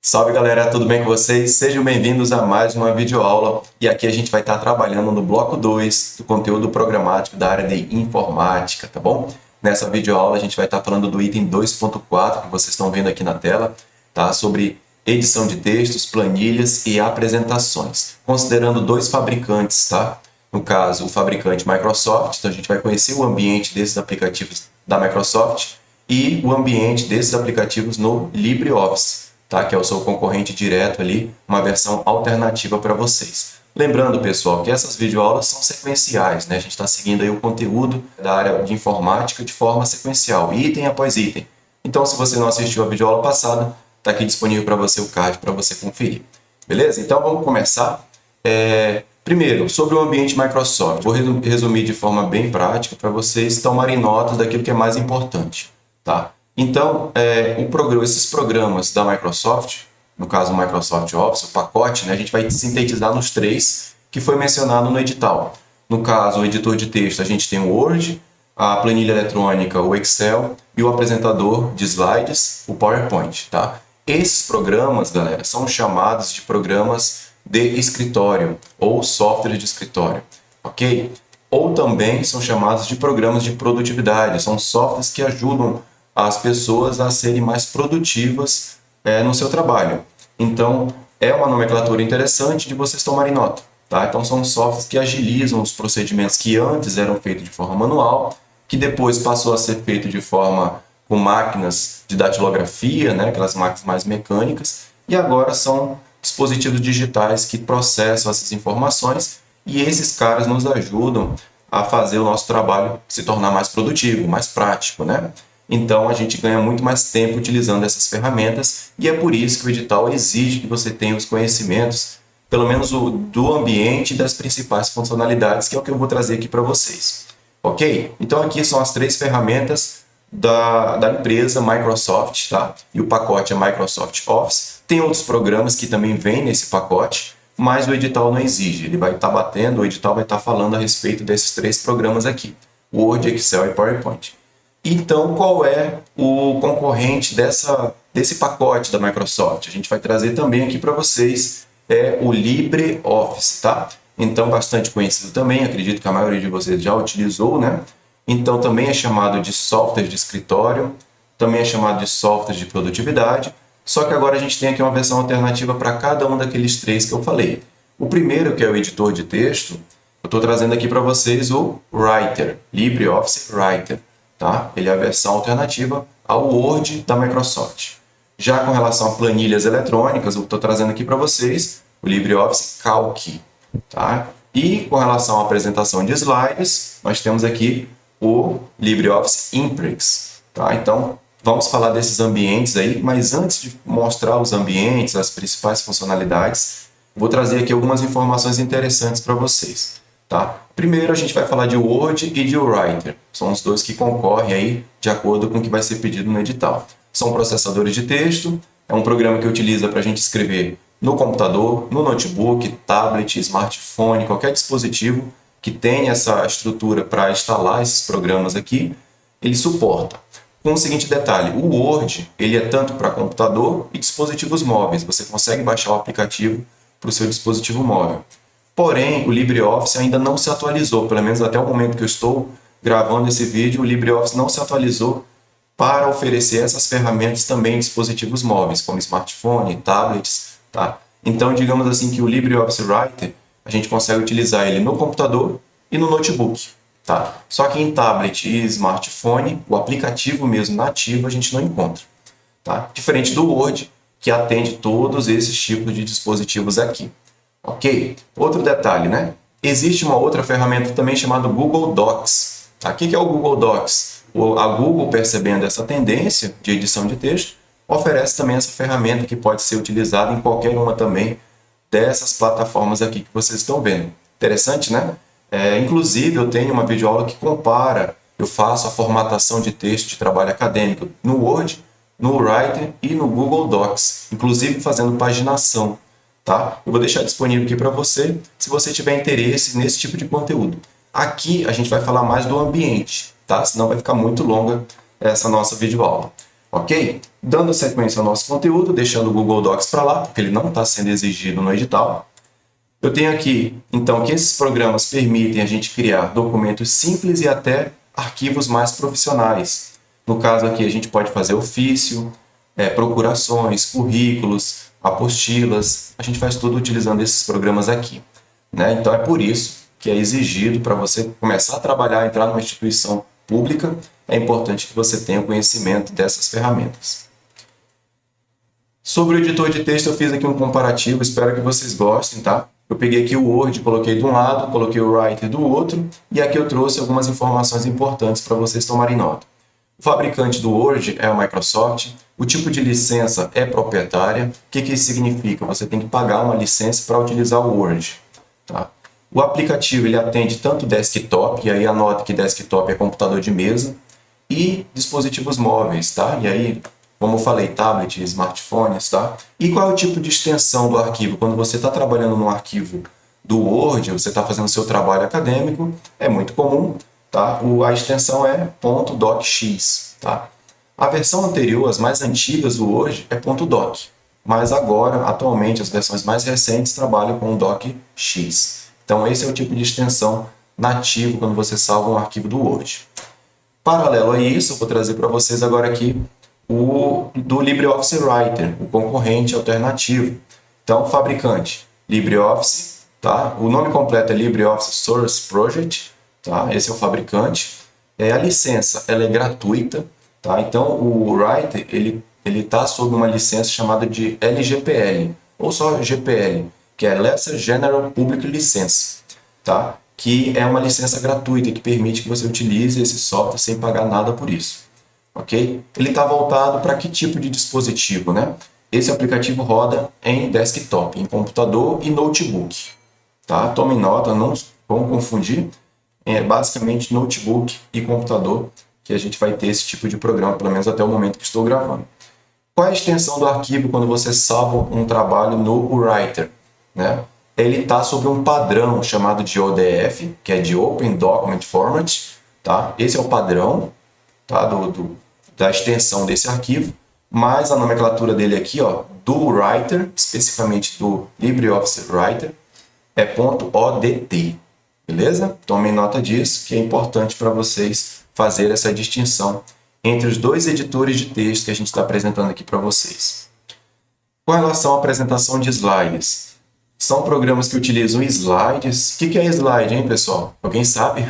Salve galera, tudo bem com vocês? Sejam bem-vindos a mais uma videoaula e aqui a gente vai estar trabalhando no bloco 2 do conteúdo programático da área de informática, tá bom? Nessa videoaula a gente vai estar falando do item 2.4 que vocês estão vendo aqui na tela, tá? Sobre edição de textos, planilhas e apresentações, considerando dois fabricantes, tá? No caso, o fabricante Microsoft, então a gente vai conhecer o ambiente desses aplicativos da Microsoft e o ambiente desses aplicativos no LibreOffice. Tá? Que é o seu concorrente direto ali, uma versão alternativa para vocês. Lembrando, pessoal, que essas videoaulas são sequenciais, né? A gente está seguindo aí o conteúdo da área de informática de forma sequencial, item após item. Então, se você não assistiu a videoaula passada, está aqui disponível para você o card para você conferir. Beleza? Então, vamos começar. Primeiro, sobre o ambiente Microsoft. Vou resumir de forma bem prática para vocês tomarem notas daquilo que é mais importante. Tá? Então, esses programas da Microsoft, no caso o Microsoft Office, o pacote, né, a gente vai sintetizar nos três que foi mencionado no edital. No caso, o editor de texto, a gente tem o Word, a planilha eletrônica, o Excel e o apresentador de slides, o PowerPoint. Tá? Esses programas, galera, são chamados de programas de escritório ou software de escritório, ok? Ou também são chamados de programas de produtividade, são softwares que ajudam as pessoas a serem mais produtivas no seu trabalho. Então, é uma nomenclatura interessante de vocês tomarem nota. Tá? Então, são softwares que agilizam os procedimentos que antes eram feitos de forma manual, que depois passou a ser feito de forma com máquinas de datilografia, né? Aquelas máquinas mais mecânicas, e agora são dispositivos digitais que processam essas informações e esses caras nos ajudam a fazer o nosso trabalho se tornar mais produtivo, mais prático, né? Então, a gente ganha muito mais tempo utilizando essas ferramentas e é por isso que o edital exige que você tenha os conhecimentos, pelo menos do ambiente e das principais funcionalidades, que é o que eu vou trazer aqui para vocês. Ok? Então, aqui são as três ferramentas da empresa Microsoft, tá? E o pacote é Microsoft Office. Tem outros programas que também vêm nesse pacote, mas o edital não exige. Ele vai estar batendo, o edital vai estar falando a respeito desses três programas aqui: Word, Excel e PowerPoint. Então, qual é o concorrente desse pacote da Microsoft? A gente vai trazer também aqui para vocês o LibreOffice, tá? Então, bastante conhecido também, acredito que a maioria de vocês já utilizou, né? Então, também é chamado de software de escritório, também é chamado de software de produtividade, só que agora a gente tem aqui uma versão alternativa para cada um daqueles três que eu falei. O primeiro, que é o editor de texto, eu estou trazendo aqui para vocês o Writer, LibreOffice Writer. Tá? Ele é a versão alternativa ao Word da Microsoft. Já com relação a planilhas eletrônicas, eu estou trazendo aqui para vocês o LibreOffice Calc. Tá? E com relação à apresentação de slides, nós temos aqui o LibreOffice Impress. Tá? Então, vamos falar desses ambientes aí, mas antes de mostrar os ambientes, as principais funcionalidades, vou trazer aqui algumas informações interessantes para vocês. Tá? Primeiro, a gente vai falar de Word e de Writer. São os dois que concorrem aí de acordo com o que vai ser pedido no edital. São processadores de texto, é um programa que utiliza para a gente escrever no computador, no notebook, tablet, smartphone, qualquer dispositivo que tenha essa estrutura para instalar esses programas aqui, ele suporta. Com o seguinte detalhe, o Word ele é tanto para computador e dispositivos móveis. Você consegue baixar o aplicativo para o seu dispositivo móvel. Porém, o LibreOffice ainda não se atualizou, pelo menos até o momento que eu estou gravando esse vídeo, o LibreOffice não se atualizou para oferecer essas ferramentas também em dispositivos móveis, como smartphone, tablets, tá? Então, digamos assim que o LibreOffice Writer, a gente consegue utilizar ele no computador e no notebook, tá? Só que em tablet e smartphone, o aplicativo mesmo nativo a gente não encontra, tá? Diferente do Word, que atende todos esses tipos de dispositivos aqui. Ok? Outro detalhe, né? Existe uma outra ferramenta também chamada Google Docs. Tá? O que é o Google Docs? A Google, percebendo essa tendência de edição de texto, oferece também essa ferramenta que pode ser utilizada em qualquer uma também dessas plataformas aqui que vocês estão vendo. Interessante, né? Inclusive, eu tenho uma videoaula que compara, eu faço a formatação de texto de trabalho acadêmico no Word, no Writer e no Google Docs, inclusive fazendo paginação. Tá? Eu vou deixar disponível aqui para você, se você tiver interesse nesse tipo de conteúdo. Aqui a gente vai falar mais do ambiente, tá? Senão vai ficar muito longa essa nossa videoaula. Ok? Dando sequência ao nosso conteúdo, deixando o Google Docs para lá, porque ele não está sendo exigido no edital. Eu tenho aqui, então, que esses programas permitem a gente criar documentos simples e até arquivos mais profissionais. No caso aqui, a gente pode fazer ofício, procurações, currículos, apostilas. A gente faz tudo utilizando esses programas aqui, né? Então, é por isso que é exigido para você começar a trabalhar, entrar numa instituição pública, é importante que você tenha conhecimento dessas ferramentas. Sobre o editor de texto, eu fiz aqui um comparativo, espero que vocês gostem, tá? Eu peguei aqui o Word, coloquei de um lado, coloquei o Writer do outro, e aqui eu trouxe algumas informações importantes para vocês tomarem nota. O fabricante do Word é a Microsoft, o tipo de licença é proprietária. O que isso significa? Você tem que pagar uma licença para utilizar o Word, tá? O aplicativo ele atende tanto desktop, e aí anota que desktop é computador de mesa, e dispositivos móveis, tá? E aí, como eu falei, tablet, smartphones, tá? E qual é o tipo de extensão do arquivo? Quando você está trabalhando num arquivo do Word, você está fazendo seu trabalho acadêmico, é muito comum, tá? A extensão é .docx, tá? A versão anterior, as mais antigas do Word, é .doc, mas agora, atualmente, as versões mais recentes trabalham com docx. Então, esse é o tipo de extensão nativo quando você salva um arquivo do Word. Paralelo a isso, eu vou trazer para vocês agora aqui o do LibreOffice Writer, o concorrente alternativo. Então, fabricante, LibreOffice, tá? O nome completo é LibreOffice Source Project, tá? Esse é o fabricante. A licença, ela é gratuita, tá? Então, o Writer, ele está sob uma licença chamada de LGPL, ou só GPL, que é Lesser General Public License, tá? Que é uma licença gratuita que permite que você utilize esse software sem pagar nada por isso, ok? Ele está voltado para que tipo de dispositivo, né? Esse aplicativo roda em desktop, em computador e notebook, tá? Tome nota, não vão confundir, é basicamente notebook e computador que a gente vai ter esse tipo de programa, pelo menos até o momento que estou gravando. Qual é a extensão do arquivo quando você salva um trabalho no Writer, né? Ele está sobre um padrão chamado de ODF, que é de Open Document Format, tá? Esse é o padrão, tá? Da extensão desse arquivo, mas a nomenclatura dele aqui, ó, do Writer, especificamente do LibreOffice Writer, é .odt, beleza? Tomem nota disso, que é importante para vocês fazer essa distinção entre os dois editores de texto que a gente está apresentando aqui para vocês. Com relação à apresentação de slides, são programas que utilizam slides. O que é slide, hein, pessoal? Alguém sabe?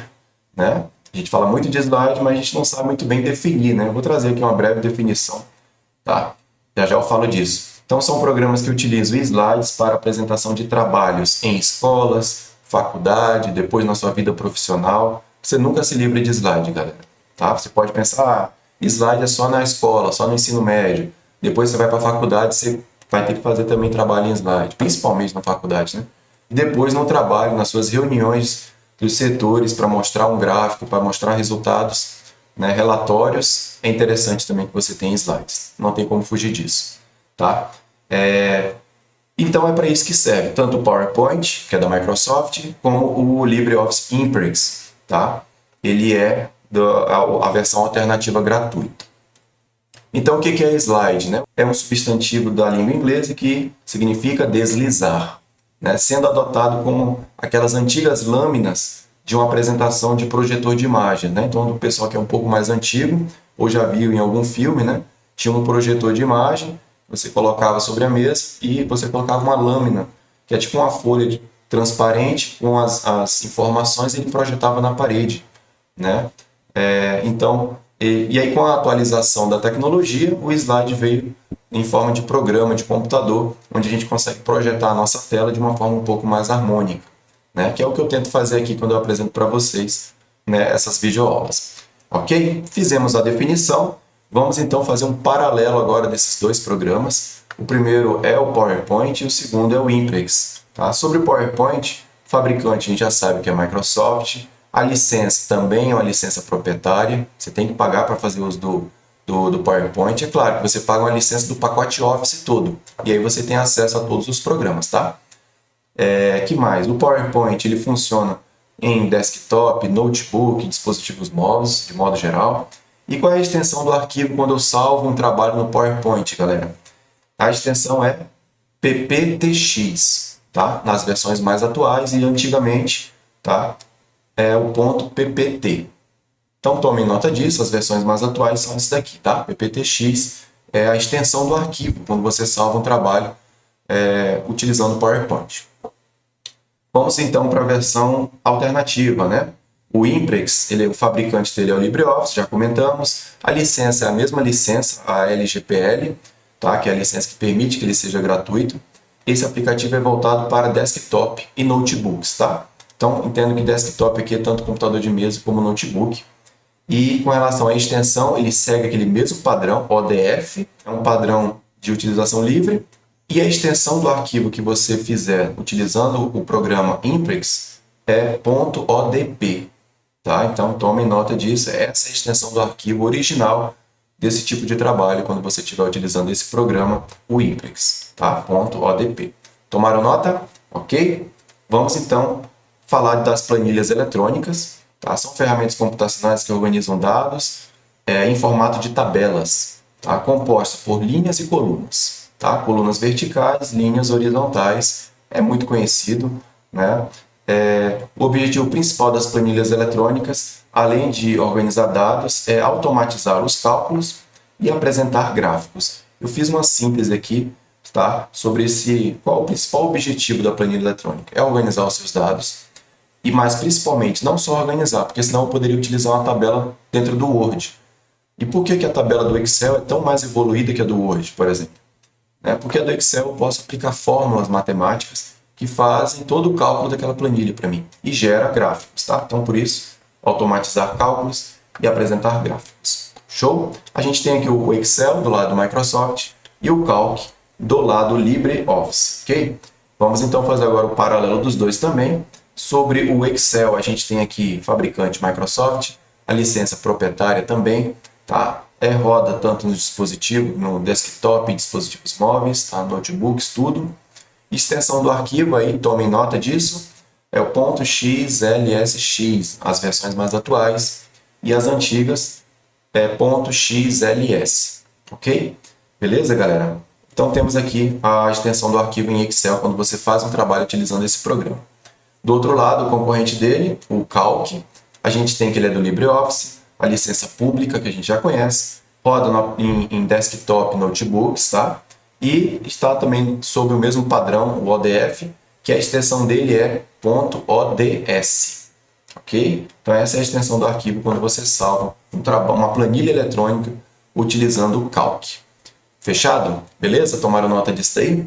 Né? A gente fala muito de slide, mas a gente não sabe muito bem definir, né? Eu vou trazer aqui uma breve definição, tá? Já eu falo disso. Então, são programas que utilizam slides para apresentação de trabalhos em escolas, faculdade, depois na sua vida profissional. Você nunca se livra de slide, galera, tá? Você pode pensar, slide é só na escola, só no ensino médio. Depois você vai para a faculdade, você vai ter que fazer também trabalho em slide, principalmente na faculdade, né? E depois no trabalho, nas suas reuniões dos setores, para mostrar um gráfico, para mostrar resultados, né, relatórios, é interessante também que você tenha slides. Não tem como fugir disso, tá? Então é para isso que serve, tanto o PowerPoint, que é da Microsoft, como o LibreOffice Impress, tá? Ele é a versão alternativa gratuita. Então, o que é slide, né? É um substantivo da língua inglesa que significa deslizar, né? Sendo adotado como aquelas antigas lâminas de uma apresentação de projetor de imagem, né? Então, o pessoal que é um pouco mais antigo, ou já viu em algum filme, né? Tinha um projetor de imagem, você colocava sobre a mesa e você colocava uma lâmina, que é tipo uma folha transparente com as informações, e ele projetava na parede, né? Então, e aí com a atualização da tecnologia, o slide veio em forma de programa de computador, onde a gente consegue projetar a nossa tela de uma forma um pouco mais harmônica, né? Que é o que eu tento fazer aqui quando eu apresento para vocês, né, essas videoaulas. Ok? Fizemos a definição, vamos então fazer um paralelo agora desses dois programas. O primeiro é o PowerPoint e o segundo é o Impress. Tá? Sobre o PowerPoint, o fabricante a gente já sabe que é a Microsoft. A licença também é uma licença proprietária, você tem que pagar para fazer uso do PowerPoint. É claro que você paga uma licença do pacote Office todo, e aí você tem acesso a todos os programas, tá? Que mais? O PowerPoint ele funciona em desktop, notebook, dispositivos móveis, de modo geral. E qual é a extensão do arquivo quando eu salvo um trabalho no PowerPoint, galera? A extensão é PPTX, tá? Nas versões mais atuais e antigamente, tá? É o ponto .ppt. Então tomem nota disso, as versões mais atuais são esse daqui, tá? PPTX é a extensão do arquivo quando você salva um trabalho utilizando o PowerPoint. Vamos então para a versão alternativa, né? O Imprex, o fabricante dele é o LibreOffice, já comentamos. A licença é a mesma licença, a LGPL, tá? Que é a licença que permite que ele seja gratuito. Esse aplicativo é voltado para desktop e notebooks, tá? Então, entendo que desktop aqui é tanto computador de mesa como notebook. E com relação à extensão, ele segue aquele mesmo padrão, ODF, é um padrão de utilização livre. E a extensão do arquivo que você fizer utilizando o programa Imprex é .odp. Tá? Então, tome nota disso. Essa é a extensão do arquivo original desse tipo de trabalho quando você estiver utilizando esse programa, o Imprex. Tá? .odp. Tomaram nota? Ok? Vamos então falar das planilhas eletrônicas. Tá? São ferramentas computacionais que organizam dados em formato de tabelas, tá? Composta por linhas e colunas. Tá? Colunas verticais, linhas horizontais, é muito conhecido, né? O objetivo principal das planilhas eletrônicas, além de organizar dados, é automatizar os cálculos e apresentar gráficos. Eu fiz uma síntese aqui, tá? Sobre qual o principal objetivo da planilha eletrônica. É organizar os seus dados e, mais principalmente, não só organizar, porque senão eu poderia utilizar uma tabela dentro do Word. E por que a tabela do Excel é tão mais evoluída que a do Word, por exemplo? Porque a do Excel eu posso aplicar fórmulas matemáticas que fazem todo o cálculo daquela planilha para mim e gera gráficos, tá? Então, por isso, automatizar cálculos e apresentar gráficos. Show? A gente tem aqui o Excel do lado do Microsoft e o Calc do lado LibreOffice, ok? Vamos então fazer agora o paralelo dos dois também. Sobre o Excel, a gente tem aqui fabricante Microsoft, a licença proprietária também, tá? Roda tanto no dispositivo, no desktop, dispositivos móveis, tá? Notebooks, tudo. Extensão do arquivo, aí tomem nota disso, é o .xlsx, as versões mais atuais, e as antigas é .xls, ok? Beleza, galera? Então temos aqui a extensão do arquivo em Excel quando você faz um trabalho utilizando esse programa. Do outro lado, o concorrente dele, o Calc, a gente tem que ele é do LibreOffice, a licença pública que a gente já conhece, roda em desktop notebooks, tá? E está também sob o mesmo padrão, o ODF, que a extensão dele é .ods, ok? Então essa é a extensão do arquivo quando você salva uma planilha eletrônica utilizando o Calc. Fechado? Beleza? Tomaram nota disso aí?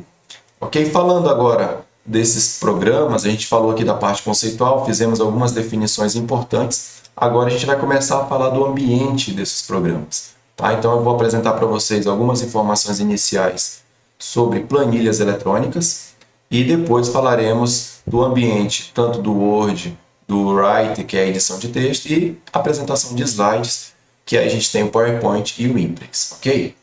Ok? Falando agora desses programas, a gente falou aqui da parte conceitual, fizemos algumas definições importantes. Agora a gente vai começar a falar do ambiente desses programas. Tá? Então eu vou apresentar para vocês algumas informações iniciais sobre planilhas eletrônicas e depois falaremos do ambiente, tanto do Word, do Write, que é a edição de texto, e apresentação de slides, que aí a gente tem o PowerPoint e o Imprex, ok?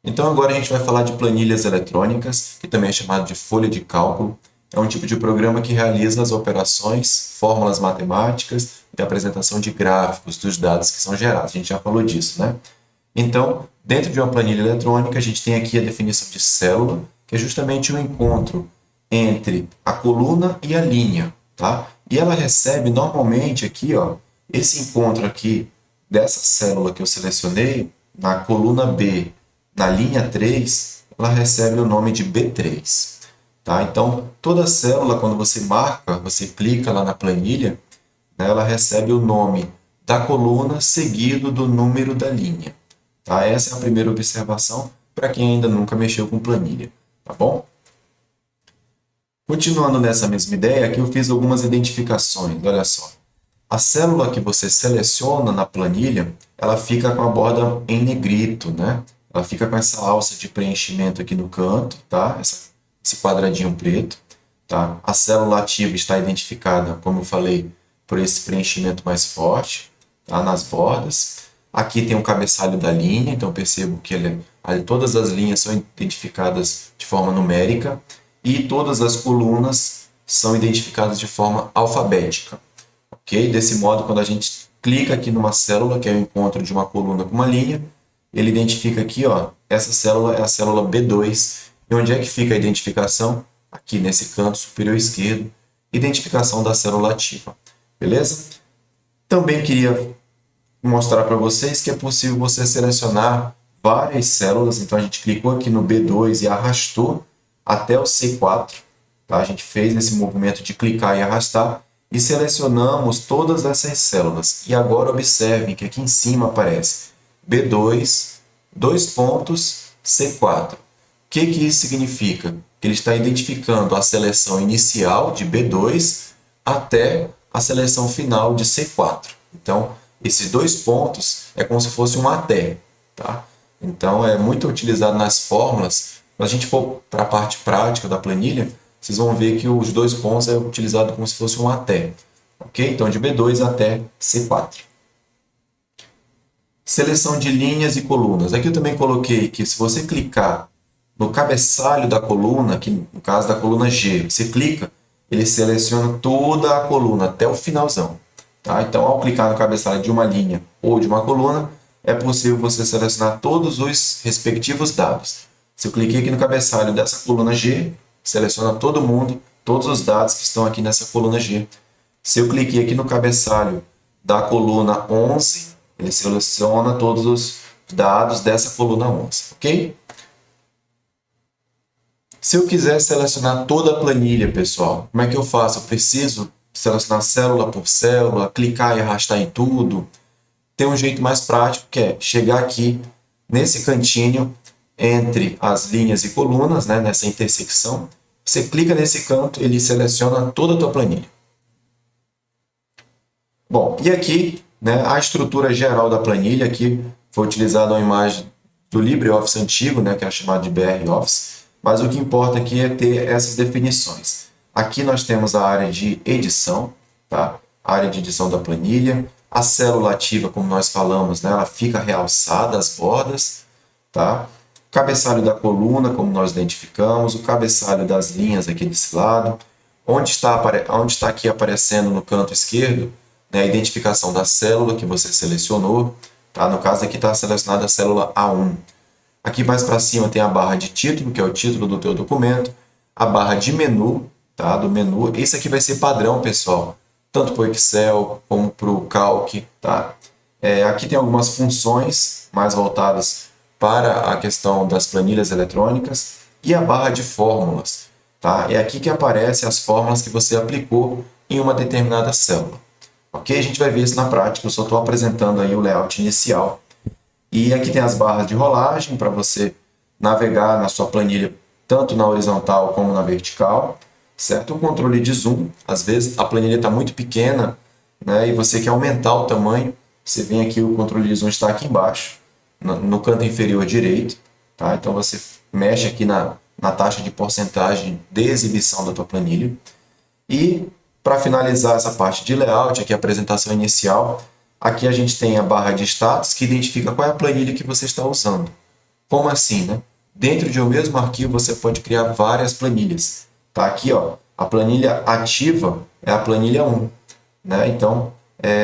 Então agora a gente vai falar de planilhas eletrônicas, que também é chamado de folha de cálculo. É um tipo de programa que realiza as operações, fórmulas matemáticas e apresentação de gráficos dos dados que são gerados. A gente já falou disso, né? Então, dentro de uma planilha eletrônica, a gente tem aqui a definição de célula, que é justamente o encontro entre a coluna e a linha, tá? E ela recebe normalmente aqui, ó, esse encontro aqui dessa célula que eu selecionei, na coluna B, na linha 3, ela recebe o nome de B3. Tá? Então, toda célula, quando você marca, você clica lá na planilha, né, ela recebe o nome da coluna seguido do número da linha. Tá? Essa é a primeira observação para quem ainda nunca mexeu com planilha. Tá bom? Continuando nessa mesma ideia, aqui eu fiz algumas identificações. Olha só. A célula que você seleciona na planilha, ela fica com a borda em negrito, né? Ela fica com essa alça de preenchimento aqui no canto, tá? Esse quadradinho preto, tá? A célula ativa está identificada, como eu falei, por esse preenchimento mais forte, tá? Nas bordas. Aqui tem o cabeçalho da linha, então percebo que todas as linhas são identificadas de forma numérica e todas as colunas são identificadas de forma alfabética. Ok? Desse modo, quando a gente clica aqui numa célula, que é o encontro de uma coluna com uma linha, ele identifica aqui, ó, essa célula é a célula B2. E onde é que fica a identificação? Aqui nesse canto superior esquerdo, identificação da célula ativa. Beleza? Também queria mostrar para vocês que é possível você selecionar várias células. Então, a gente clicou aqui no B2 e arrastou até o C4. Tá? A gente fez esse movimento de clicar e arrastar e selecionamos todas essas células. E agora observem que aqui em cima aparece B2, dois pontos, C4. O que isso significa? Que ele está identificando a seleção inicial de B2 até a seleção final de C4. Então, esses dois pontos é como se fosse um até. Tá? Então, é muito utilizado nas fórmulas. Quando a gente for para a parte prática da planilha, vocês vão ver que os dois pontos é utilizado como se fosse um até. Ok? Então, de B2 até C4. Seleção de linhas e colunas. Aqui eu também coloquei que se você clicar no cabeçalho da coluna, aqui no caso da coluna G, você clica, ele seleciona toda a coluna até o finalzão. Tá? Então, ao clicar no cabeçalho de uma linha ou de uma coluna, é possível você selecionar todos os respectivos dados. Se eu cliquei aqui no cabeçalho dessa coluna G, seleciona todo mundo, todos os dados que estão aqui nessa coluna G. Se eu cliquei aqui no cabeçalho da coluna 11, ele seleciona todos os dados dessa coluna 11, ok? Se eu quiser selecionar toda a planilha, pessoal, como é que eu faço? Eu preciso selecionar célula por célula, clicar e arrastar em tudo. Tem um jeito mais prático, que é chegar aqui nesse cantinho entre as linhas e colunas, né, nessa intersecção. Você clica nesse canto, ele seleciona toda a tua planilha. Bom, e aqui, né, a estrutura geral da planilha, aqui foi utilizada uma imagem do LibreOffice antigo, né, que é chamado de BR Office, mas o que importa aqui é ter essas definições. Aqui nós temos a área de edição, tá? A área de edição da planilha, a célula ativa, como nós falamos, né, ela fica realçada as bordas, tá? O cabeçalho da coluna, como nós identificamos, o cabeçalho das linhas aqui desse lado, onde está aqui aparecendo no canto esquerdo, né, a identificação da célula que você selecionou, tá? No caso aqui está selecionada a célula A1. Aqui mais para cima tem a barra de título, que é o título do teu documento, a barra de menu, tá? Do menu. Esse aqui vai ser padrão, pessoal, tanto para o Excel como para o Calc, tá? Aqui tem algumas funções mais voltadas para a questão das planilhas eletrônicas e a barra de fórmulas, tá? É aqui que aparecem as fórmulas que você aplicou em uma determinada célula. Ok? A gente vai ver isso na prática, eu só estou apresentando aí o layout inicial. E aqui tem as barras de rolagem para você navegar na sua planilha, tanto na horizontal como na vertical, certo? O controle de zoom, às vezes a planilha está muito pequena, né, e você quer aumentar o tamanho, você vem aqui, o controle de zoom está aqui embaixo, no canto inferior direito, tá? Então você mexe aqui na taxa de porcentagem de exibição da tua planilha. E para finalizar essa parte de layout, aqui a apresentação inicial, aqui a gente tem a barra de status, que identifica qual é a planilha que você está usando. Como assim, né? Dentro de um mesmo arquivo, você pode criar várias planilhas. Tá aqui, ó, a planilha ativa é a planilha 1. Né? Então,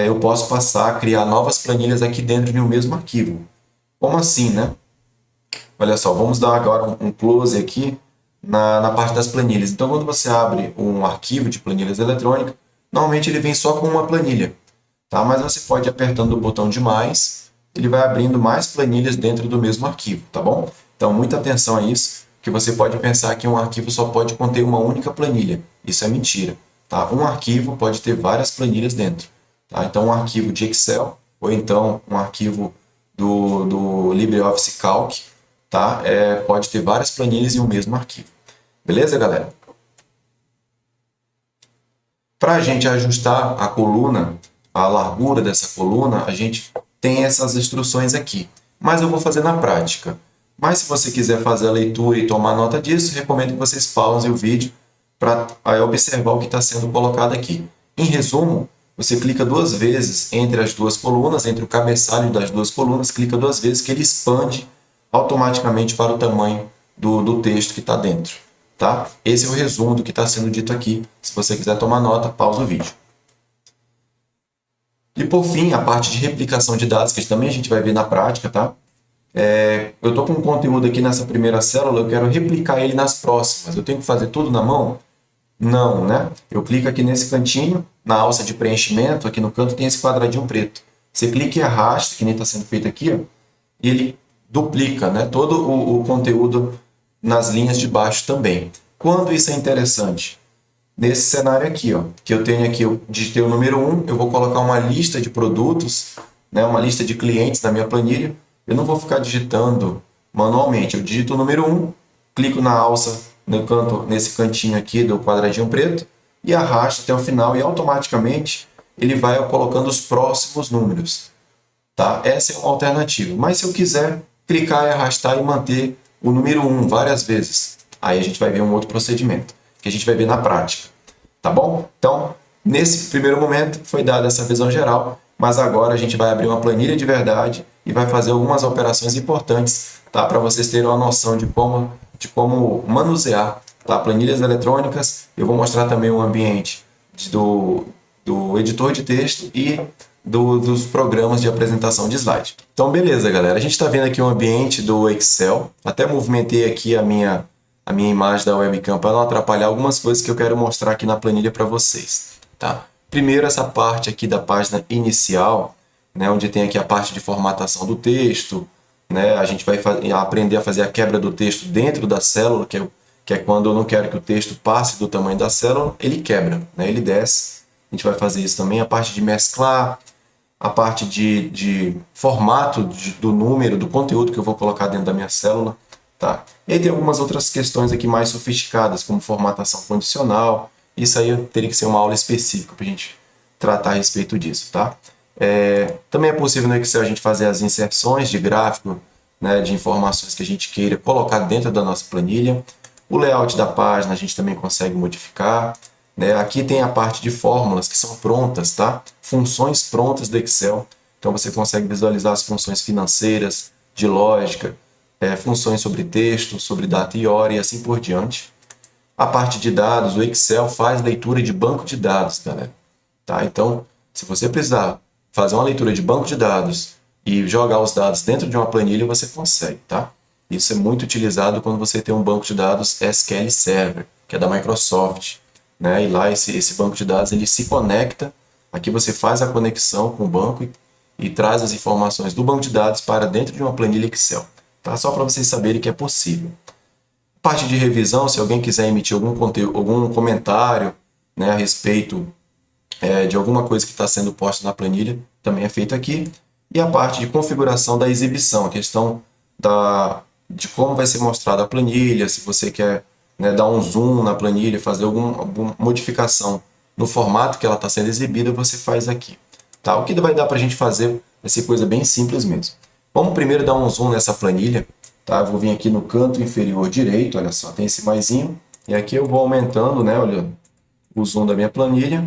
eu posso passar a criar novas planilhas aqui dentro de um mesmo arquivo. Como assim, né? Olha só, vamos dar agora um close aqui na parte das planilhas. Então, quando você abre um arquivo de planilhas eletrônicas, normalmente ele vem só com uma planilha. Tá? Mas você pode ir apertando o botão de mais, ele vai abrindo mais planilhas dentro do mesmo arquivo, tá bom? Então, muita atenção a isso, que você pode pensar que um arquivo só pode conter uma única planilha. Isso é mentira. Tá? Um arquivo pode ter várias planilhas dentro. Tá? Então, um arquivo de Excel, ou então um arquivo do LibreOffice Calc, tá? Pode ter várias planilhas em um mesmo arquivo. Beleza, galera? Para a gente ajustar a coluna, a largura dessa coluna, a gente tem essas instruções aqui. Mas eu vou fazer na prática. Mas se você quiser fazer a leitura e tomar nota disso, recomendo que vocês pausem o vídeo para observar o que está sendo colocado aqui. Em resumo, você clica duas vezes entre as duas colunas, entre o cabeçalho das duas colunas, clica duas vezes que ele expande automaticamente para o tamanho do texto que está dentro. Tá? Esse é o resumo do que está sendo dito aqui. Se você quiser tomar nota, pausa o vídeo. E por fim, a parte de replicação de dados, que também a gente vai ver na prática, tá? Eu estou com um conteúdo aqui nessa primeira célula, eu quero replicar ele nas próximas. Eu tenho que fazer tudo na mão? Não, né? Eu clico aqui nesse cantinho, na alça de preenchimento, aqui no canto tem esse quadradinho preto. Você clica e arrasta, que nem está sendo feito aqui, ó, e ele duplica, né, todo o conteúdo nas linhas de baixo também. Quando isso é interessante? Nesse cenário aqui, ó, que eu tenho aqui, eu digitei o número 1, eu vou colocar uma lista de produtos, né, uma lista de clientes na minha planilha. Eu não vou ficar digitando manualmente. Eu digito o número 1, clico na alça no canto, nesse cantinho aqui do quadradinho preto e arrasto até o final e automaticamente ele vai colocando os próximos números. Tá? Essa é uma alternativa. Mas se eu quiser clicar e arrastar e manter o número 1 várias vezes, aí a gente vai ver um outro procedimento, que a gente vai ver na prática. Tá bom? Então, nesse primeiro momento foi dada essa visão geral, mas agora a gente vai abrir uma planilha de verdade e vai fazer algumas operações importantes, tá? Para vocês terem uma noção de como manusear, tá? Planilhas eletrônicas. Eu vou mostrar também o ambiente do editor de texto e dos programas de apresentação de slide. Então, beleza, galera. A gente está vendo aqui o ambiente do Excel. Até movimentei aqui a minha imagem da webcam para não atrapalhar algumas coisas que eu quero mostrar aqui na planilha para vocês. Tá? Primeiro, essa parte aqui da página inicial, né, onde tem aqui a parte de formatação do texto. Né, a gente vai aprender a fazer a quebra do texto dentro da célula, que é quando eu não quero que o texto passe do tamanho da célula, ele quebra, né, ele desce. A gente vai fazer isso também. A parte de mesclar, a parte de formato do número, do conteúdo que eu vou colocar dentro da minha célula. Tá? E aí tem algumas outras questões aqui mais sofisticadas, como formatação condicional. Isso aí teria que ser uma aula específica para a gente tratar a respeito disso. Tá? Também é possível no Excel a gente fazer as inserções de gráfico, né, de informações que a gente queira colocar dentro da nossa planilha. O layout da página a gente também consegue modificar. Né? Aqui tem a parte de fórmulas que são prontas, tá? Funções prontas do Excel. Então você consegue visualizar as funções financeiras, de lógica, funções sobre texto, sobre data e hora e assim por diante. A parte de dados, o Excel faz leitura de banco de dados, galera. Tá? Então, se você precisar fazer uma leitura de banco de dados e jogar os dados dentro de uma planilha, você consegue. Tá? Isso é muito utilizado quando você tem um banco de dados SQL Server, que é da Microsoft. Né? E lá esse banco de dados ele se conecta, aqui você faz a conexão com o banco e traz as informações do banco de dados para dentro de uma planilha Excel. Tá? Só para vocês saberem que é possível. Parte de revisão, se alguém quiser emitir algum conteúdo, algum comentário, né, a respeito de alguma coisa que está sendo posta na planilha, também é feito aqui. E a parte de configuração da exibição, a questão de como vai ser mostrada a planilha, se você quer, né, dar um zoom na planilha, fazer alguma modificação no formato que ela está sendo exibida, você faz aqui. Tá? O que vai dar para a gente fazer vai ser coisa bem simples mesmo. Vamos primeiro dar um zoom nessa planilha. Tá? Eu vou vir aqui no canto inferior direito, olha só, tem esse maisinho. E aqui eu vou aumentando, né, olha, o zoom da minha planilha.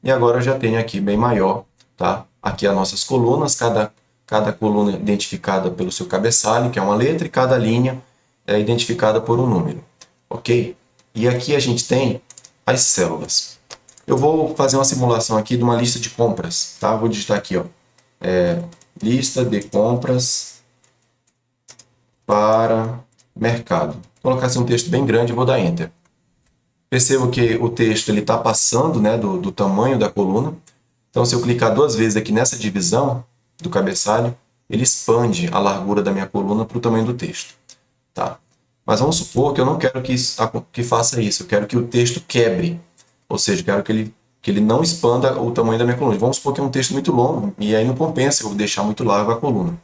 E agora eu já tenho aqui bem maior. Tá? Aqui as nossas colunas, cada coluna identificada pelo seu cabeçalho, que é uma letra, e cada linha é identificada por um número. Ok? E aqui a gente tem as células. Eu vou fazer uma simulação aqui de uma lista de compras. Tá? Vou digitar aqui, ó, lista de compras para mercado. Vou colocar assim um texto bem grande e vou dar Enter. Percebo que o texto está passando, né, do tamanho da coluna. Então, se eu clicar duas vezes aqui nessa divisão do cabeçalho, ele expande a largura da minha coluna para o tamanho do texto. Tá? Mas vamos supor que eu não quero que faça isso. Eu quero que o texto quebre. Ou seja, eu quero que ele não expanda o tamanho da minha coluna. Vamos supor que é um texto muito longo e aí não compensa eu deixar muito largo a coluna.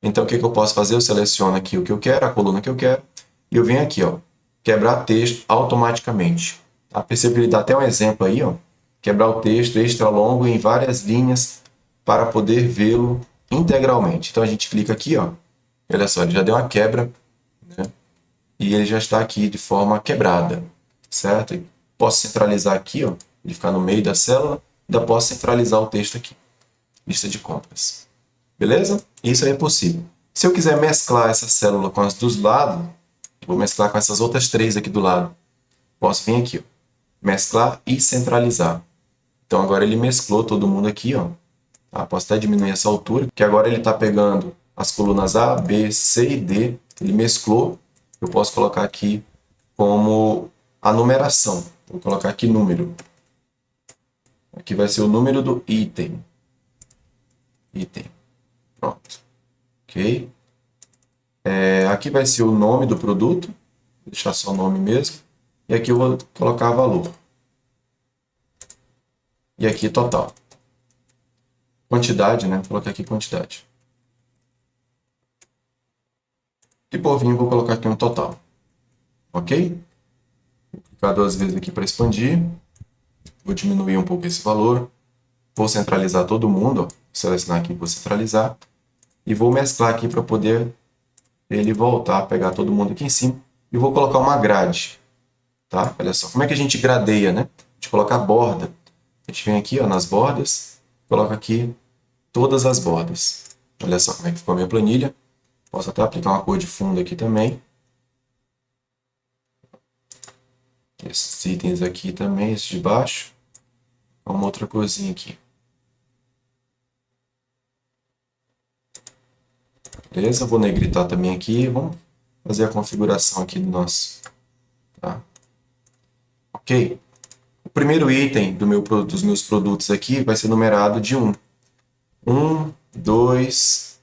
Então, o que eu posso fazer? Eu seleciono aqui o que eu quero, a coluna que eu quero, e eu venho aqui, ó, quebrar texto automaticamente. Tá? Percebe que ele dá até um exemplo aí, ó, quebrar o texto extra longo em várias linhas para poder vê-lo integralmente. Então, a gente clica aqui, ó, olha só, ele já deu uma quebra, né? E ele já está aqui de forma quebrada, certo? E posso centralizar aqui, ó, ele ficar no meio da célula, ainda posso centralizar o texto aqui, lista de compras. Beleza? Isso aí é possível. Se eu quiser mesclar essa célula com as dos lados, vou mesclar com essas outras três aqui do lado. Posso vir aqui, ó, mesclar e centralizar. Então agora ele mesclou todo mundo aqui, ó, Tá? Posso até diminuir essa altura, que agora ele está pegando as colunas A, B, C e D, ele mesclou. Eu posso colocar aqui como a numeração. Vou colocar aqui número. Aqui vai ser o número do item. Pronto. Ok. Aqui vai ser o nome do produto. Vou deixar só o nome mesmo. E aqui eu vou colocar valor. E aqui total. Quantidade, né? Vou colocar aqui quantidade. E por fim, vou colocar aqui um total. Ok? Vou clicar 2 vezes aqui para expandir. Vou diminuir um pouco esse valor. Vou centralizar todo mundo. Ó. Selecionar aqui para centralizar. E vou mesclar aqui para poder ele voltar a pegar todo mundo aqui em cima. E vou colocar uma grade. Tá? Olha só, como é que a gente gradeia, né? A gente coloca a borda. A gente vem aqui ó, nas bordas, coloca aqui todas as bordas. Olha só como é que ficou a minha planilha. Posso até aplicar uma cor de fundo aqui também. Esses itens aqui também, esse de baixo. Uma outra corzinha aqui. Beleza? Vou negritar também aqui. Vamos fazer a configuração aqui do nosso. Tá? Ok? O primeiro item dos meus produtos aqui vai ser numerado de 1. 1, 2,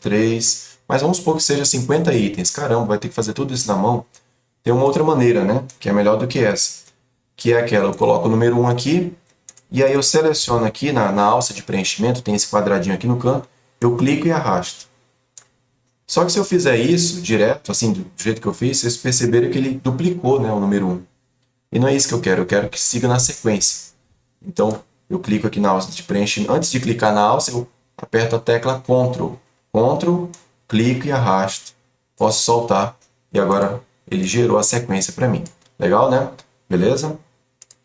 3. Mas vamos supor que seja 50 itens. Caramba, vai ter que fazer tudo isso na mão. Tem uma outra maneira, né? Que é melhor do que essa. Que é aquela, eu coloco o número 1 aqui. E aí eu seleciono aqui na alça de preenchimento, tem esse quadradinho aqui no canto. Eu clico e arrasto. Só que se eu fizer isso direto, assim, do jeito que eu fiz, vocês perceberam que ele duplicou, né, o número 1. E não é isso que eu quero que siga na sequência. Então, eu clico aqui na alça de preenchimento. Antes de clicar na alça, eu aperto a tecla Ctrl. Ctrl, clico e arrasto. Posso soltar. E agora ele gerou a sequência para mim. Legal, né? Beleza?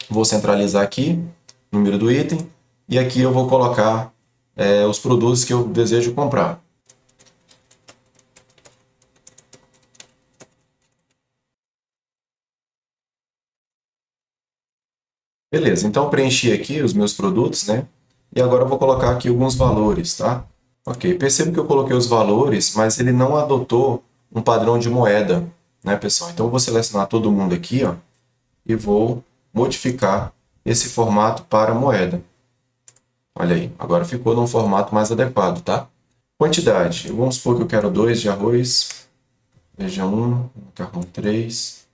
Vou centralizar aqui, número do item. E aqui eu vou colocar os produtos que eu desejo comprar. Beleza, então preenchi aqui os meus produtos, né? E agora eu vou colocar aqui alguns valores, tá? Ok, percebo que eu coloquei os valores, mas ele não adotou um padrão de moeda, né, pessoal? Então eu vou selecionar todo mundo aqui, ó, e vou modificar esse formato para moeda. Olha aí, agora ficou num formato mais adequado, tá? Quantidade, vamos supor que eu quero 2 de arroz, feijão 1, macarrão 3,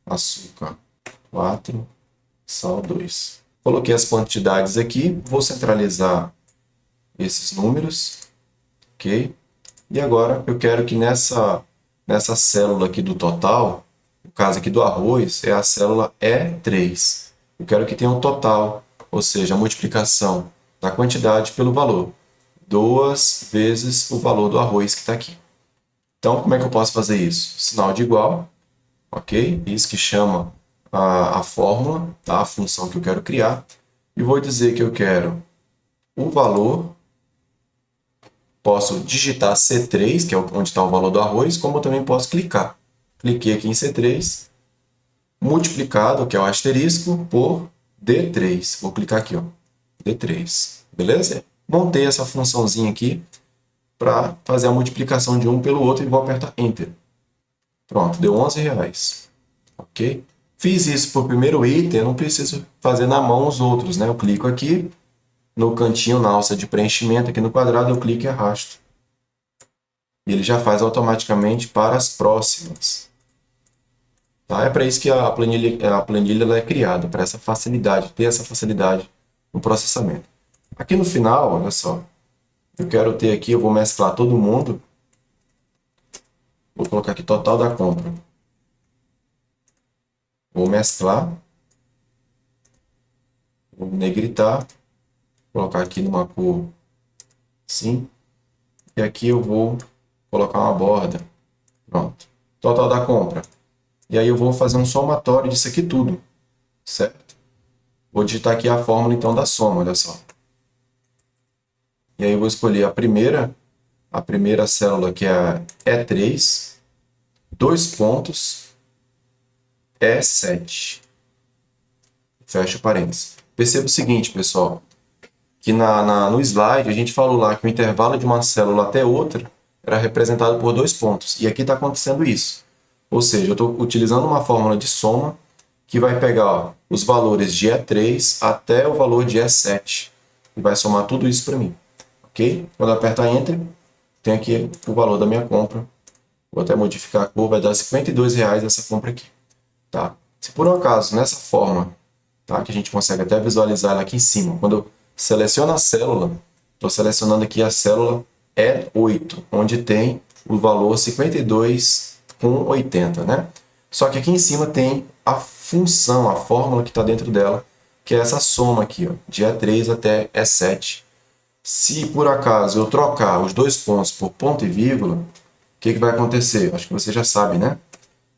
açúcar 4, sal 2. Coloquei as quantidades aqui, vou centralizar esses números, ok? E agora eu quero que nessa célula aqui do total, no caso aqui do arroz, é a célula E3. Eu quero que tenha um total, ou seja, a multiplicação da quantidade pelo valor. 2 vezes o valor do arroz que está aqui. Então, como é que eu posso fazer isso? Sinal de igual, ok? Isso que chama a fórmula, tá? A função que eu quero criar. E vou dizer que eu quero o valor. Posso digitar C3, que é onde está o valor do arroz, como eu também posso clicar. Cliquei aqui em C3, multiplicado, que é o asterisco, por D3. Vou clicar aqui, ó, D3. Beleza? Montei essa funçãozinha aqui para fazer a multiplicação de um pelo outro e vou apertar Enter. Pronto, deu R$11. Ok? Fiz isso para o primeiro item, eu não preciso fazer na mão os outros, né? Eu clico aqui, no cantinho, na alça de preenchimento, aqui no quadrado, eu clico e arrasto. E ele já faz automaticamente para as próximas. Tá? É para isso que a planilha ela é criada, para essa facilidade, ter essa facilidade no processamento. Aqui no final, olha só, eu quero ter aqui, eu vou mesclar todo mundo. Vou colocar aqui total da compra. Vou mesclar. Vou negritar. Colocar aqui numa cor assim. E aqui eu vou colocar uma borda. Pronto. Total da compra. E aí eu vou fazer um somatório disso aqui tudo. Certo? Vou digitar aqui a fórmula então da soma, olha só. E aí eu vou escolher a primeira célula que é a E3, 2 pontos, E7. Fecha parênteses. Perceba o seguinte, pessoal, que no slide a gente falou lá que o intervalo de uma célula até outra era representado por 2 pontos. E aqui está acontecendo isso. Ou seja, eu estou utilizando uma fórmula de soma que vai pegar ó, os valores de E3 até o valor de E7 e vai somar tudo isso para mim. Ok? Quando eu apertar Enter, tem aqui o valor da minha compra. Vou até modificar a cor, vai dar R$ 52,00 essa compra aqui. Tá? Se por um acaso, nessa forma, tá, que a gente consegue até visualizar ela aqui em cima, quando eu seleciono a célula, estou selecionando aqui a célula E8, onde tem o valor 52,80, né? Só que aqui em cima tem a função, a fórmula que está dentro dela, que é essa soma aqui, ó, de E3 até E7. Se por acaso eu trocar os 2 pontos por ponto e vírgula, o que vai acontecer? Acho que você já sabe, né?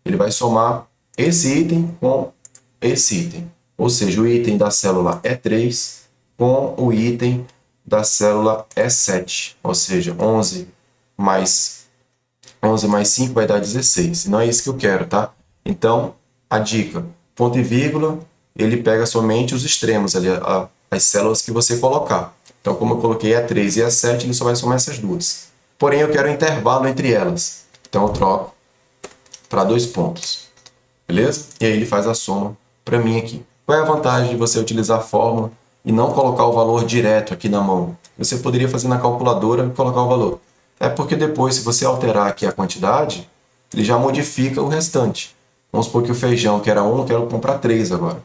Ele vai somar esse item com esse item. Ou seja, o item da célula E3 com o item da célula E7. Ou seja, 11 mais 5 vai dar 16. E não é isso que eu quero, tá? Então, a dica, ponto e vírgula, ele pega somente os extremos ali, as células que você colocar. Então, como eu coloquei E3 e E7, ele só vai somar essas duas. Porém, eu quero um intervalo entre elas. Então, eu troco para 2 pontos. Beleza? E aí ele faz a soma para mim aqui. Qual é a vantagem de você utilizar a fórmula e não colocar o valor direto aqui na mão? Você poderia fazer na calculadora e colocar o valor. É porque depois, se você alterar aqui a quantidade, ele já modifica o restante. Vamos supor que o feijão, que era 1, eu quero comprar 3 agora.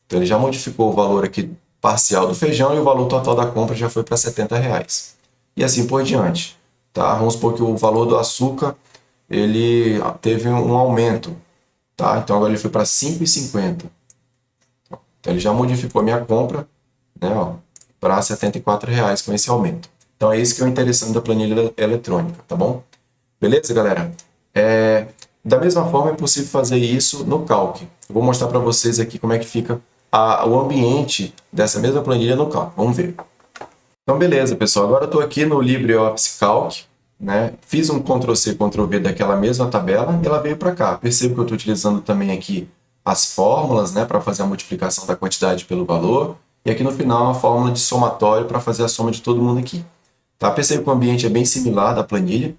Então ele já modificou o valor aqui parcial do feijão e o valor total da compra já foi para R$ 70,00. E assim por diante. Tá? Vamos supor que o valor do açúcar ele teve um aumento. Tá? Então agora ele foi para R$ 5,50. Então ele já modificou a minha compra, né, para R$ 74,00 com esse aumento. Então é isso que é o interessante da planilha eletrônica, tá bom? Beleza, galera? Da mesma forma é possível fazer isso no Calc. Eu vou mostrar para vocês aqui como é que fica o ambiente dessa mesma planilha no Calc. Vamos ver. Então beleza, pessoal. Agora eu estou aqui no LibreOffice Calc. Né? Fiz um Ctrl+C, Ctrl+V daquela mesma tabela e ela veio para cá. Percebo que eu estou utilizando também aqui as fórmulas, né, para fazer a multiplicação da quantidade pelo valor. E aqui no final a fórmula de somatório para fazer a soma de todo mundo aqui. Tá? Percebo que o ambiente é bem similar da planilha,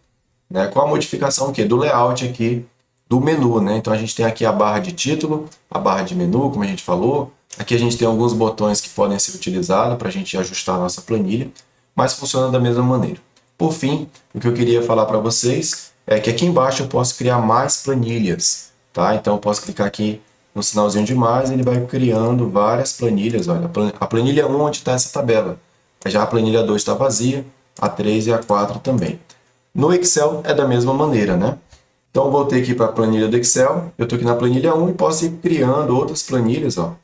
né, com a modificação do layout aqui do menu. Né? Então a gente tem aqui a barra de título, a barra de menu, como a gente falou. Aqui a gente tem alguns botões que podem ser utilizados para a gente ajustar a nossa planilha, mas funciona da mesma maneira. Por fim, o que eu queria falar para vocês é que aqui embaixo eu posso criar mais planilhas. Tá? Então eu posso clicar aqui no sinalzinho de mais e ele vai criando várias planilhas. Olha, a planilha 1 onde está essa tabela. Já a planilha 2 está vazia, a 3 e a 4 também. No Excel é da mesma maneira, né? Então eu voltei aqui para a planilha do Excel, eu estou aqui na planilha 1 e posso ir criando outras planilhas. Ó,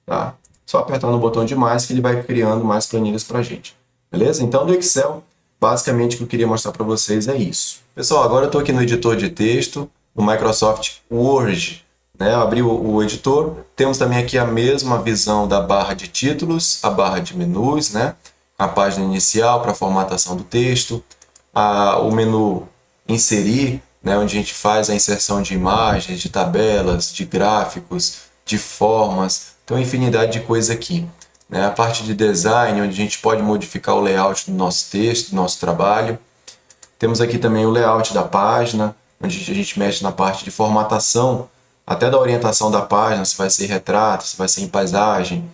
tá? Só apertar no botão de mais que ele vai criando mais planilhas para a gente. Beleza? Então do Excel, basicamente o que eu queria mostrar para vocês é isso. Pessoal, agora eu estou aqui no editor de texto, no Microsoft Word. Né? Eu abri o editor, temos também aqui a mesma visão da barra de títulos, a barra de menus, né? A página inicial para formatação do texto, o menu inserir, né? Onde a gente faz a inserção de imagens, de tabelas, de gráficos, de formas, então infinidade de coisas aqui. Né? A parte de design, onde a gente pode modificar o layout do nosso texto, do nosso trabalho. Temos aqui também o layout da página, onde a gente mexe na parte de formatação, até da orientação da página, se vai ser retrato, se vai ser em paisagem,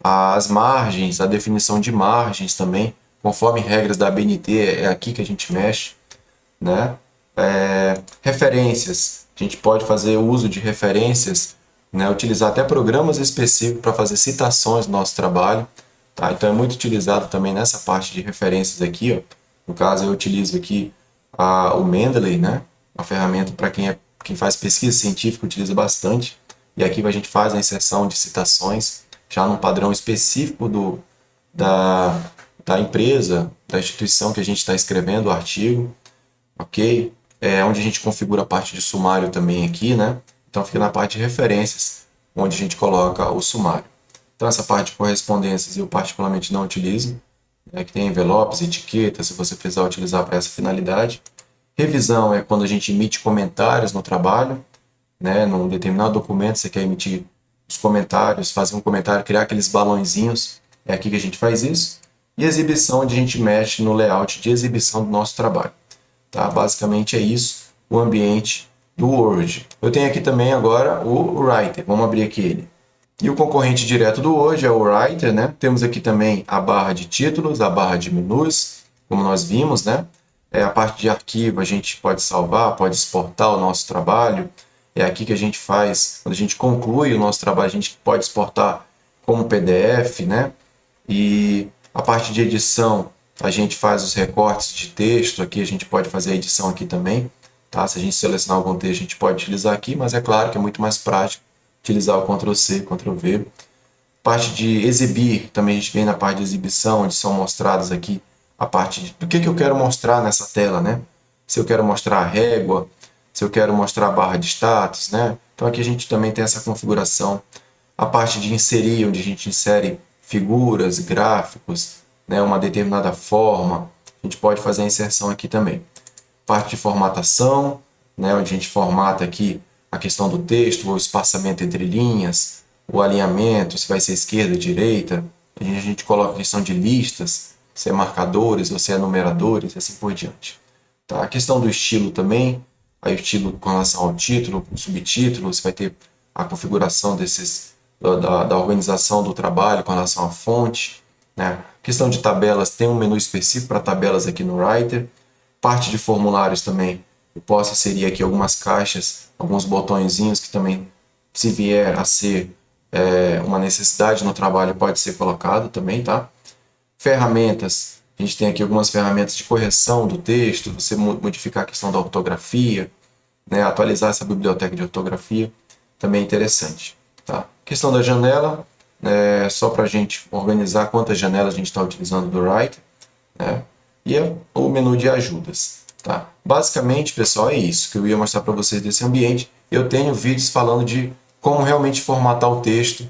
as margens, a definição de margens também, conforme regras da ABNT, é aqui que a gente mexe, né? Referências, a gente pode fazer uso de referências, né? Utilizar até programas específicos para fazer citações do nosso trabalho, tá? Então é muito utilizado também nessa parte de referências aqui, ó. No caso eu utilizo aqui o Mendeley, né? Uma ferramenta para quem faz pesquisa científica, utiliza bastante. E aqui a gente faz a inserção de citações, já num padrão específico da empresa, da instituição que a gente está escrevendo o artigo. Ok? Onde a gente configura a parte de sumário também aqui, né? Então fica na parte de referências, onde a gente coloca o sumário. Então essa parte de correspondências eu particularmente não utilizo, né? Que tem envelopes, etiquetas, se você precisar utilizar para essa finalidade. Revisão é quando a gente emite comentários no trabalho, né? Num determinado documento você quer emitir os comentários, fazer um comentário, criar aqueles balãozinhos. É aqui que a gente faz isso. E exibição, onde a gente mexe no layout de exibição do nosso trabalho. Tá? Basicamente é isso, o ambiente do Word. Eu tenho aqui também agora o Writer. Vamos abrir aqui ele. E o concorrente direto do Word é o Writer, né? Temos aqui também a barra de títulos, a barra de menus, como nós vimos, né? A parte de arquivo, a gente pode salvar, pode exportar o nosso trabalho. É aqui que a gente faz, quando a gente conclui o nosso trabalho, a gente pode exportar como PDF, né? E a parte de edição, a gente faz os recortes de texto, aqui a gente pode fazer a edição aqui também, tá? Se a gente selecionar algum texto, a gente pode utilizar aqui, mas é claro que é muito mais prático utilizar o Ctrl+C, Ctrl+V. Parte de exibir, também a gente vem na parte de exibição, onde são mostradas aqui a parte do que eu quero mostrar nessa tela, né? Se eu quero mostrar a régua, se eu quero mostrar a barra de status, né? Então aqui a gente também tem essa configuração. A parte de inserir, onde a gente insere figuras, gráficos, né? Uma determinada forma, a gente pode fazer a inserção aqui também. Parte de formatação, né? Onde a gente formata aqui a questão do texto, o espaçamento entre linhas, o alinhamento, se vai ser esquerda, direita. A gente coloca a questão de listas, se é marcadores ou se é numeradores, e assim por diante. Tá? A questão do estilo também, aí o estilo com relação ao título, o subtítulo, você vai ter a configuração da organização do trabalho com relação à fonte. Né? Questão de tabelas, tem um menu específico para tabelas aqui no Writer. Parte de formulários também, eu posso inserir aqui algumas caixas, alguns botõezinhos que também, se vier a ser uma necessidade no trabalho, pode ser colocado também, tá? Ferramentas, a gente tem aqui algumas ferramentas de correção do texto, você modificar a questão da ortografia, né? Atualizar essa biblioteca de ortografia, também é interessante, tá? Questão da janela, só para a gente organizar quantas janelas a gente está utilizando do Writer, né? E o menu de ajudas. Tá? Basicamente, pessoal, é isso que eu ia mostrar para vocês desse ambiente. Eu tenho vídeos falando de como realmente formatar o texto.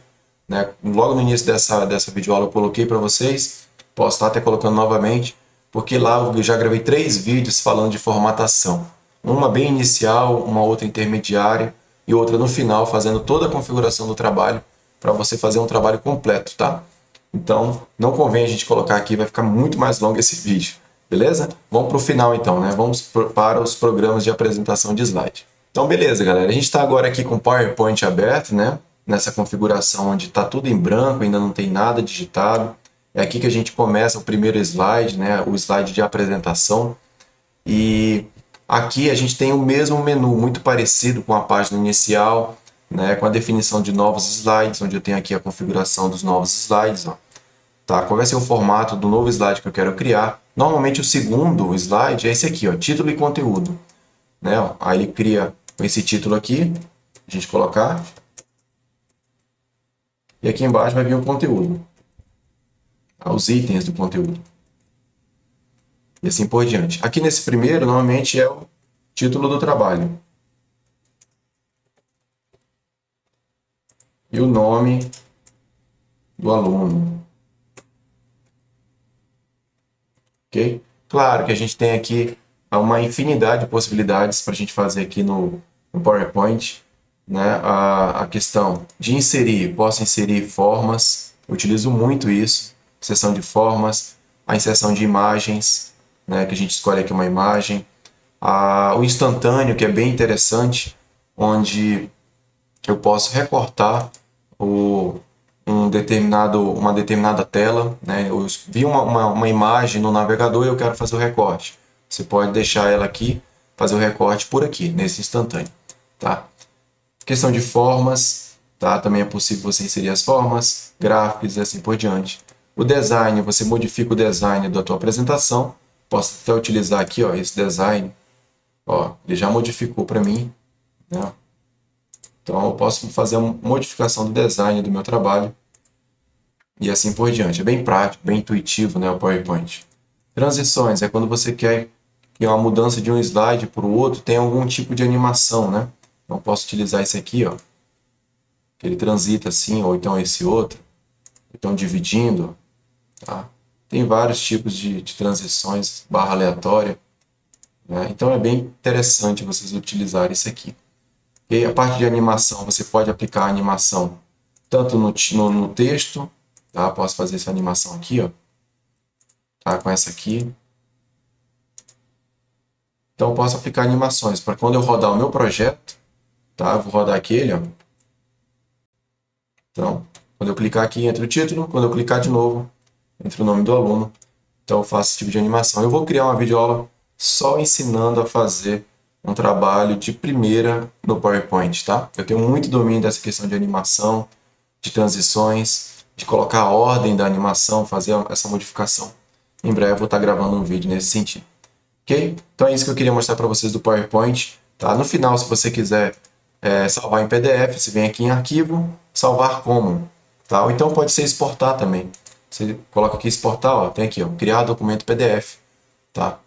Né? Logo no início dessa videoaula eu coloquei para vocês. Posso estar até colocando novamente, porque lá eu já gravei 3 vídeos falando de formatação. Uma bem inicial, uma outra intermediária e outra no final, fazendo toda a configuração do trabalho para você fazer um trabalho completo, tá? Então, não convém a gente colocar aqui, vai ficar muito mais longo esse vídeo, beleza? Vamos para o final então, né? Vamos para os programas de apresentação de slide. Então, beleza, galera. A gente está agora aqui com o PowerPoint aberto, né? Nessa configuração onde está tudo em branco, ainda não tem nada digitado. É aqui que a gente começa o primeiro slide, né? O slide de apresentação. E aqui a gente tem o mesmo menu, muito parecido com a página inicial, né, com a definição de novos slides, onde eu tenho aqui a configuração dos novos slides. Ó. Tá, qual vai ser o formato do novo slide que eu quero criar? Normalmente o segundo slide é esse aqui, ó, título e conteúdo. Né, ó, aí ele cria esse título aqui, a gente colocar, e aqui embaixo vai vir o conteúdo, os itens do conteúdo. E assim por diante. Aqui nesse primeiro, normalmente é o título do trabalho. E o nome do aluno. Ok? Claro que a gente tem aqui uma infinidade de possibilidades para a gente fazer aqui no PowerPoint. Né? A questão de inserir, posso inserir formas, utilizo muito isso, seção de formas, a inserção de imagens, né? Que a gente escolhe aqui uma imagem, o instantâneo, que é bem interessante, onde eu posso recortar uma determinada tela, né? Eu vi uma imagem no navegador e eu quero fazer o recorte. Você pode deixar ela aqui, fazer o recorte por aqui, nesse instantâneo. Tá? Questão de formas, tá? Também é possível você inserir as formas, gráficos e assim por diante. O design, você modifica o design da tua apresentação. Posso até utilizar aqui, ó, esse design. Ó, ele já modificou para mim, né? Então, eu posso fazer uma modificação do design do meu trabalho e assim por diante. É bem prático, bem intuitivo, né, o PowerPoint. Transições é quando você quer que uma mudança de um slide para o outro tenha algum tipo de animação, né? Então, eu posso utilizar esse aqui, ó, que ele transita assim, ou então esse outro. Então, dividindo, tá? Tem vários tipos de transições, barra aleatória, né? Então, é bem interessante vocês utilizarem isso aqui. E a parte de animação, você pode aplicar a animação tanto no texto, tá? Posso fazer essa animação aqui, ó, tá? Com essa aqui. Então, eu posso aplicar animações para quando eu rodar o meu projeto, tá? Eu vou rodar aquele, ó. Então, quando eu clicar aqui, entra o título. Quando eu clicar de novo, entra o nome do aluno. Então, eu faço esse tipo de animação. Eu vou criar uma videoaula só ensinando a fazer um trabalho de primeira no PowerPoint, tá? Eu tenho muito domínio dessa questão de animação, de transições, de colocar a ordem da animação, fazer essa modificação. Em breve eu vou estar gravando um vídeo nesse sentido. Ok? Então é isso que eu queria mostrar para vocês do PowerPoint. Tá? No final, se você quiser salvar em PDF, você vem aqui em Arquivo, Salvar como. Tá? Ou então pode ser exportar também. Você coloca aqui exportar, ó, tem aqui, ó, criar documento PDF. Tá?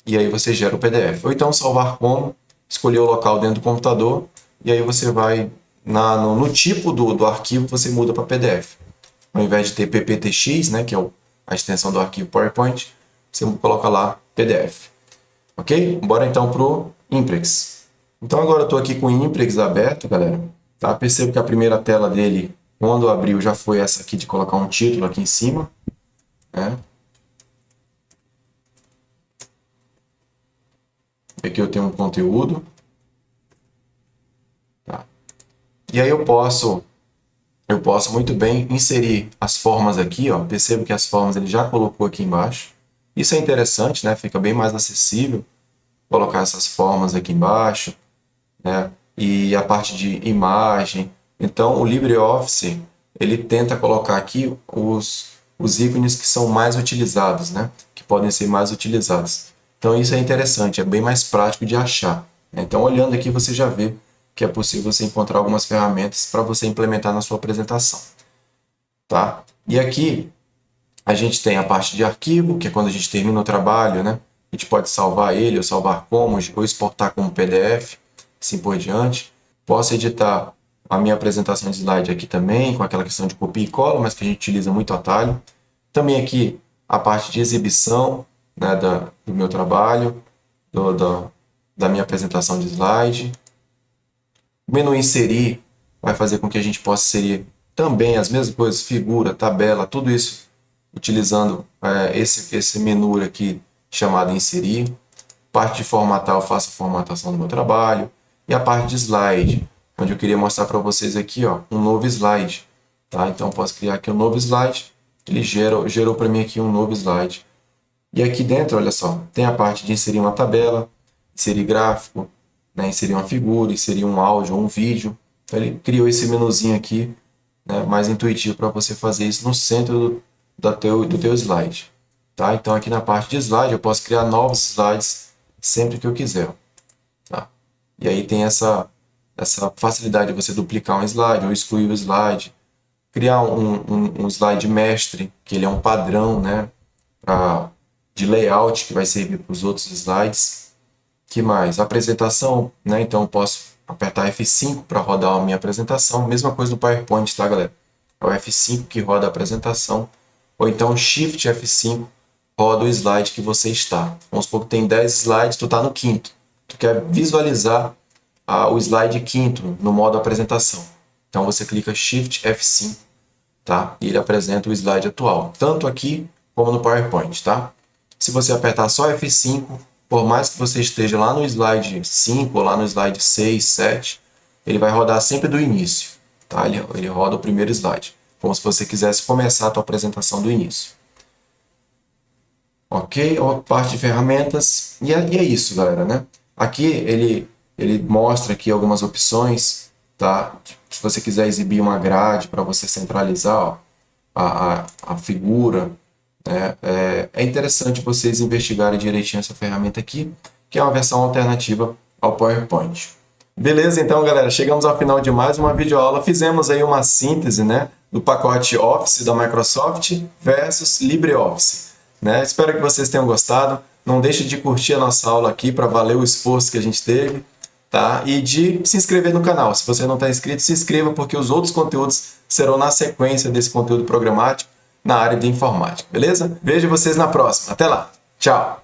E aí você gera o PDF. Ou então salvar como, escolher o local dentro do computador, e aí você vai no tipo do arquivo, você muda para PDF. Ao invés de ter PPTX, né, que é a extensão do arquivo PowerPoint, você coloca lá PDF. Ok? Bora então para o Imprex. Então agora eu estou aqui com o Imprex aberto, galera. Tá? Percebo que a primeira tela dele, quando abriu, já foi essa aqui de colocar um título aqui em cima. Né? Aqui eu tenho um conteúdo. Tá? E aí eu posso muito bem inserir as formas aqui. Ó. Percebo que as formas ele já colocou aqui embaixo. Isso é interessante, né? Fica bem mais acessível colocar essas formas aqui embaixo, né? E a parte de imagem. Então, o LibreOffice, ele tenta colocar aqui os ícones que são mais utilizados, né? Que podem ser mais utilizados. Então, isso é interessante, é bem mais prático de achar. Então, olhando aqui, você já vê que é possível você encontrar algumas ferramentas para você implementar na sua apresentação. Tá? E aqui, a gente tem a parte de arquivo, que é quando a gente termina o trabalho, né? A gente pode salvar ele, ou salvar como, ou exportar como PDF, assim por diante. Posso editar a minha apresentação de slide aqui também, com aquela questão de copia e cola, mas que a gente utiliza muito atalho. Também aqui a parte de exibição, né, do meu trabalho, da minha apresentação de slide. O menu inserir vai fazer com que a gente possa inserir também as mesmas coisas, figura, tabela, tudo isso utilizando esse menu aqui chamado inserir. Parte de formatar, eu faço a formatação do meu trabalho. E a parte de slide, onde eu queria mostrar para vocês aqui, ó, um novo slide. Tá? Então, eu posso criar aqui um novo slide. Ele gerou para mim aqui um novo slide. E aqui dentro, olha só, tem a parte de inserir uma tabela, inserir gráfico, né, inserir uma figura, inserir um áudio ou um vídeo. Então, ele criou esse menuzinho aqui, né, mais intuitivo para você fazer isso no centro do teu slide. Tá? Então, aqui na parte de slide, eu posso criar novos slides sempre que eu quiser. Tá? E aí tem essa facilidade de você duplicar um slide ou excluir o slide. Criar um slide mestre, que ele é um padrão, né, de layout que vai servir para os outros slides. Que mais? Apresentação, né? Então eu posso apertar F5 para rodar a minha apresentação. Mesma coisa no PowerPoint, tá, galera? É o F5 que roda a apresentação. Ou então Shift F5 roda o slide que você está. Vamos supor que tem 10 slides, tu está no quinto. Tu quer visualizar o slide quinto no modo apresentação. Então você clica Shift F5, tá? E ele apresenta o slide atual, tanto aqui como no PowerPoint, tá? Se você apertar só F5, por mais que você esteja lá no slide 5 ou lá no slide 6, 7, ele vai rodar sempre do início, tá? Ele roda o primeiro slide, como se você quisesse começar a tua apresentação do início. Ok? Parte de ferramentas. E é isso, galera, né? Aqui ele mostra aqui algumas opções, tá? Se você quiser exibir uma grade para você centralizar, ó, a figura, né? É interessante vocês investigarem direitinho essa ferramenta aqui, que é uma versão alternativa ao PowerPoint. Beleza, então, galera, chegamos ao final de mais uma videoaula. Fizemos aí uma síntese, né, do pacote Office da Microsoft versus LibreOffice. Né? Espero que vocês tenham gostado. Não deixe de curtir a nossa aula aqui para valer o esforço que a gente teve. Tá? E de se inscrever no canal. Se você não está inscrito, se inscreva, porque os outros conteúdos serão na sequência desse conteúdo programático na área de informática. Beleza? Vejo vocês na próxima. Até lá. Tchau!